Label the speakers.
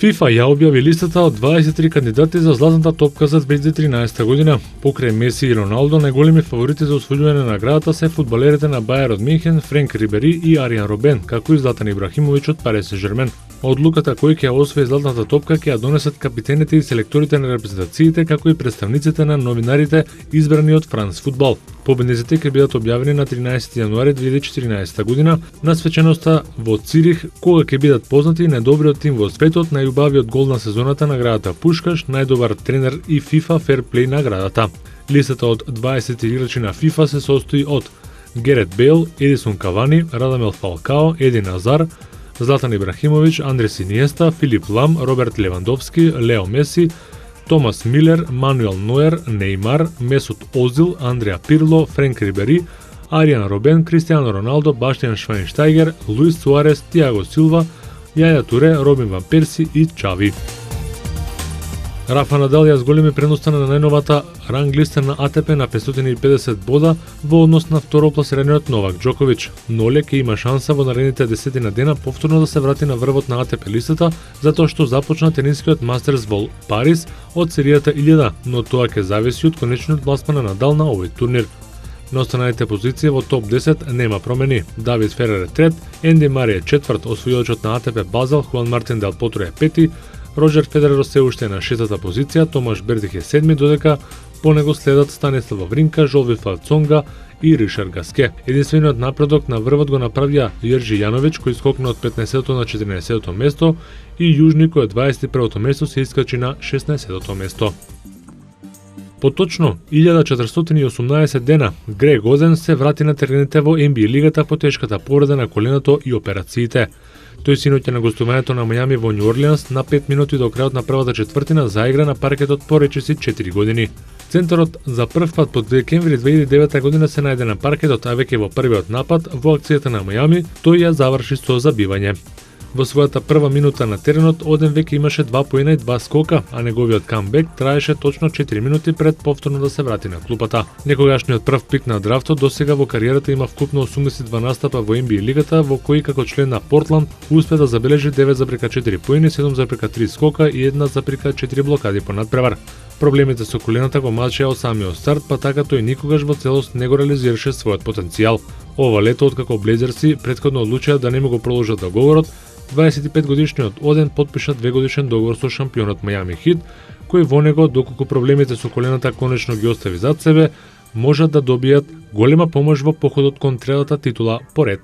Speaker 1: ФИФА ја објави листата од 23 кандидати за златната топка за 2013 година. Покрај Меси и Роналдо, најголеми фаворити за освојување на наградата се фудбалерите на Бајер од Минхен, Френк Рибери и Аријан Робен, како и Златан Ибрахимовиќ од Парис Сен-Жермен. Одлуката кој ќе ја освои златната топка ќе ја донесат капитените и селекторите на репрезентациите, како и представниците на новинарите избрани од Франс Фудбал. Победниците ќе бидат објавени на 13 јануари 2014 година на свеченоста во Цирих, кога ќе бидат познати најдобриот тим во светот, најубавиот гол на сезоната, наградата Пушкаш, најдобар тренер и FIFA Fair Play наградата. Листата од 20 играчи на FIFA се состои од Герет Бейл, Едисон Кавани, Радамел Фалкао, Един Азар, Златан Ибрахимовиќ, Андрес Иниеста, Филип Лам, Роберт Левандовски, Лео Меси, Томас Милер, Мануел Ноер, Неймар, Месут Озил, Андреа Пирло, Френк Рибери, Аријан Робен, Кристијано Роналдо, Баштијан Швајнштајгер, Луис Суарес, Тиаго Силва, Јаја Туре, Робин Ван Перси и Чави. Рафа Надал ја зголеми предноста на најновата ранглиста на АТП на 550 бода во однос на второпласираниот Новак Џоковиќ. Ноле ќе има шанса во наредните 10 дена повторно да се врати на врвот на АТП листата, затоа што започна тенискиот Мастерс во Париз од серијата 1000, но тоа ќе зависи од конечниот пласман на Надал на овој турнир. На останалите позиции во топ 10 нема промени. Давид Ферер е трет, Енди Мари е четврт, освојувачот на АТП Базел Хуан Мартин Дел Потро е пети, Роџер Федерер се уште е на 6-та позиција, Томаш Бердих е 7ми, додека по него следат Станислав Вавринка, Жолви Фалцонга и Ришар Гаске. Единствениот напредок на врвот го направија Јерџи Јановиќ, кој скокна од 15-то на 14-то место, и Јужни кој од 21-то место се искачи на 16-то место. Поточно 1418 дена Грег Озен се врати на терените во NBA лигата по тешката повреда на коленото и операциите. Тој синоќа на гостувањето на Мајами во Њу Орлеанс на 5 минути до крајот на првата четвртина заигра на паркетот по речиси 4 години. Центарот за прв пат под декември 2009 година се најде на паркетот, а веќе во првиот напад во акцијата на Мајами тој ја заврши со забивање. Во својата прва минута на теренот Оден веќе имаше 2 поена и 2 скока, а неговиот камбек траеше точно 4 минути пред повторно да се врати на клупата. Некогашниот прв пик на драфтот досега во кариерата има вкупно 82 настапа во NBA лигата, во кои како член на Портланд успе да забележи 9,4 поени, 7,3 скока и 1,4 блокади по надпревар. Проблемите со колената го мачеа од самиот старт, па така тој никогаш во целост не го реализираше својот потенцијал. Ова лето, откако Блейзерси претходно одлучија да не му го продолжат договорот, 25-годишниот Оден подпиша 2-годишен договор со шампионот Мајами Хит, кој во него, доколку проблемите со колената конечно ги остави зад себе, можат да добијат голема помош во походот кон третата титула поред.